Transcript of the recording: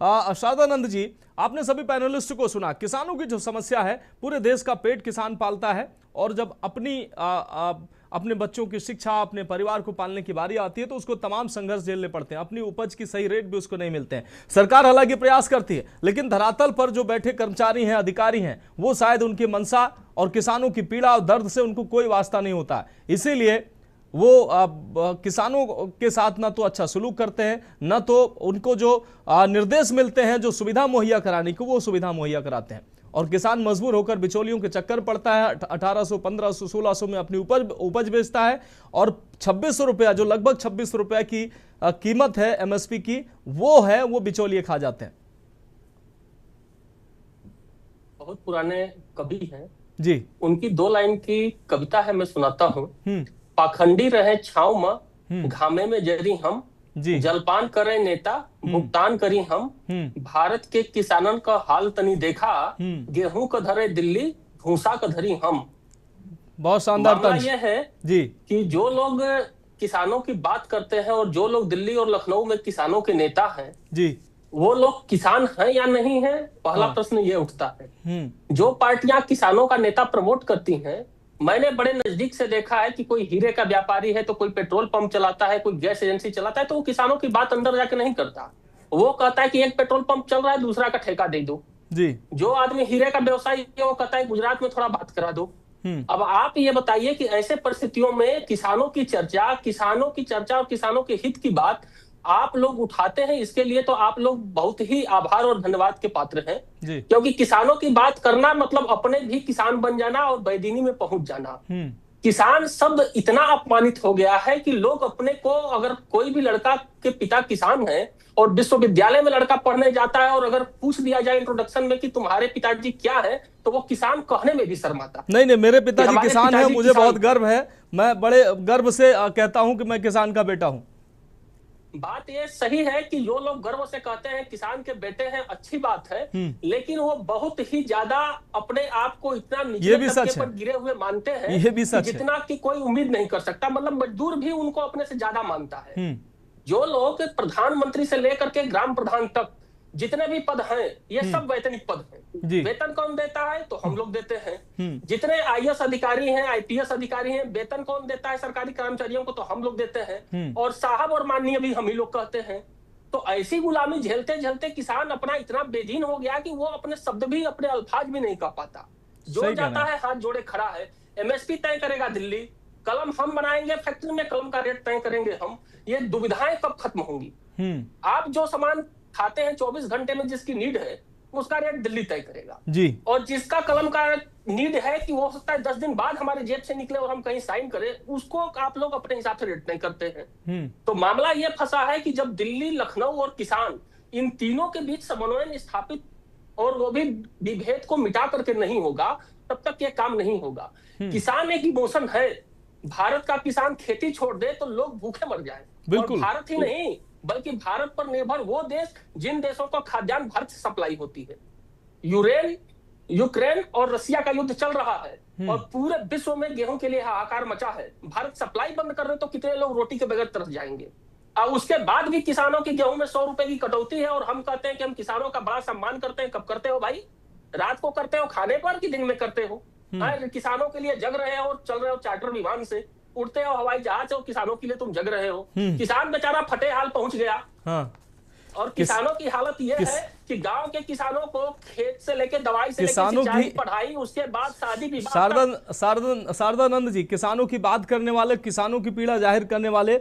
शारदानंद जी, आपने सभी पैनलिस्ट को सुना। किसानों की जो समस्या है, पूरे देश का पेट किसान पालता है, और जब अपने बच्चों की शिक्षा, अपने परिवार को पालने की बारी आती है तो उसको तमाम संघर्ष झेलने पड़ते हैं। अपनी उपज की सही रेट भी उसको नहीं मिलते हैं। सरकार हालांकि प्रयास करती है, लेकिन धरातल पर जो बैठे कर्मचारी हैं, अधिकारी हैं, वो शायद उनकी मंशा और किसानों की पीड़ा और दर्द से उनको कोई वास्ता नहीं होता। इसीलिए वो किसानों के साथ ना तो अच्छा सलूक करते हैं, ना तो उनको जो निर्देश मिलते हैं जो सुविधा मुहैया कराने की, वो सुविधा मुहैया कराते हैं। और किसान मजबूर होकर बिचौलियों के चक्कर पड़ता है। 1800, 1500, 1600 में अपनी उपज बेचता है, और 2600 रुपया, जो लगभग 2600 रुपया की कीमत है एमएसपी की, वो बिचौलिए खा जाते हैं। बहुत पुराने कवि हैं जी, उनकी 2 लाइन की कविता है, मैं सुनाता हूँ। पाखंडी रहे छाव में, घामे में जरी हम, जलपान करें नेता, भुगतान करी हम। भारत के किसानन का हाल तनी देखा, गेहूं का धरे दिल्ली, भूसा का धरी हम। बहुत शानदार मामला यह है जी कि जो लोग किसानों की बात करते हैं और जो लोग दिल्ली और लखनऊ में किसानों के नेता हैं जी, वो लोग किसान हैं या नहीं है, पहला प्रश्न ये उठता है। जो पार्टियां किसानों का नेता प्रमोट करती हैं, मैंने बड़े नजदीक से देखा है कि कोई हीरे का व्यापारी है तो कोई पेट्रोल पंप चलाता है, कोई गैस एजेंसी चलाता है, तो वो किसानों की बात अंदर जाके नहीं करता। वो कहता है कि एक पेट्रोल पंप चल रहा है, दूसरा का ठेका दे दो जी। जो आदमी हीरे का व्यवसायी है वो कहता है गुजरात में थोड़ा बात करा दो। अब आप ये बताइए कि ऐसे परिस्थितियों में किसानों की चर्चा और किसानों के हित की बात आप लोग उठाते हैं, इसके लिए तो आप लोग बहुत ही आभार और धन्यवाद के पात्र हैं। क्योंकि किसानों की बात करना मतलब अपने भी किसान बन जाना और बेदीनी में पहुंच जाना। किसान शब्द इतना अपमानित हो गया है कि लोग अपने को, अगर कोई भी लड़का के पिता किसान है और विश्वविद्यालय में लड़का पढ़ने जाता है और अगर पूछ दिया जाए इंट्रोडक्शन में कि तुम्हारे पिताजी क्या है, तो वो किसान कहने में भी शर्माता। नहीं, मेरे पिताजी किसान है, मुझे बहुत गर्व है, मैं बड़े गर्व से कहता हूं कि मैं किसान का बेटा हूं। बात ये सही है कि जो लोग गर्व से कहते हैं किसान के बेटे हैं, अच्छी बात है, लेकिन वो बहुत ही ज्यादा अपने आप को इतना निचले तबके पर गिरे हुए मानते हैं, ये भी सच है, जितना कि कोई उम्मीद नहीं कर सकता। मतलब मजदूर भी उनको अपने से ज्यादा मानता है। जो लोग प्रधानमंत्री से लेकर के ग्राम प्रधान तक जितने भी पद हैं, ये सब वैतनिक पद हैं। वेतन कौन देता है? तो हम लोग देते हैं। जितने आईएएस अधिकारी हैं, आईपीएस अधिकारी हैं, वेतन कौन देता है सरकारी कर्मचारियों को? तो हम लोग देते हैं। और साहब और माननीय भी हम ही लोग कहते हैं। तो ऐसी गुलामी झेलते झेलते किसान अपना इतना बेदीन हो गया कि वो अपने शब्द भी, अपने अल्फाज भी नहीं कह पाता। जो जाता है हाथ जोड़े खड़ा है। एमएसपी तय करेगा दिल्ली, कलम हम बनाएंगे, फैक्ट्री में कलम का रेट तय करेंगे हम। ये दुविधाएं कब खत्म होंगी? आप जो सामान खाते हैं 24 घंटे में जिसकी नीड है, उसका रेट दिल्ली तय करेगा जी। और जिसका कलम का नीड है कि वो हो सकता है 10 दिन बाद हमारे जेब से निकले और हम कहीं साइन करें, उसको आप लोग अपने हिसाब से रेट तय करते हैं। तो मामला ये फंसा है कि जब दिल्ली, लखनऊ और किसान इन तीनों के बीच समन्वय स्थापित और वो भी विभेद को मिटा करके नहीं होगा, तब तक ये काम नहीं होगा। किसान एक इमोशन है। भारत का किसान खेती छोड़ दे तो लोग भूखे मर जाए। और भारत ही नहीं बल्कि भारत पर निर्भर वो देश जिन देशों को खाद्यान्न भारत से सप्लाई होती है। यूक्रेन और रसिया का युद्ध चल रहा है और पूरे विश्व में गेहूं के लिए हाहाकार मचा है। भारत सप्लाई बंद कर रहे तो कितने लोग रोटी के बगैर तरस जाएंगे। और उसके बाद भी किसानों की गेहूं में 100 रुपए की कटौती है और हम कहते हैं कि हम किसानों का बड़ा सम्मान करते हैं। कब करते हो भाई? रात को करते हो खाने पर कि दिन में करते हो? किसानों के लिए जग रहे हो और चल रहे हो चार्टर विमान से, उड़ते हो हवाई जहाज और किसानों के लिए तुम जग रहे हो। किसान बेचारा फटे हाल पहुंच गया। और किसानों की हालत यह है कि गांव के किसानों को खेत से लेके दवाई से लेके सिंचाई, पढ़ाई, उसके बाद शादी विवाह। शारदानंद जी, किसानों की बात करने वाले, किसानों की पीड़ा जाहिर करने वाले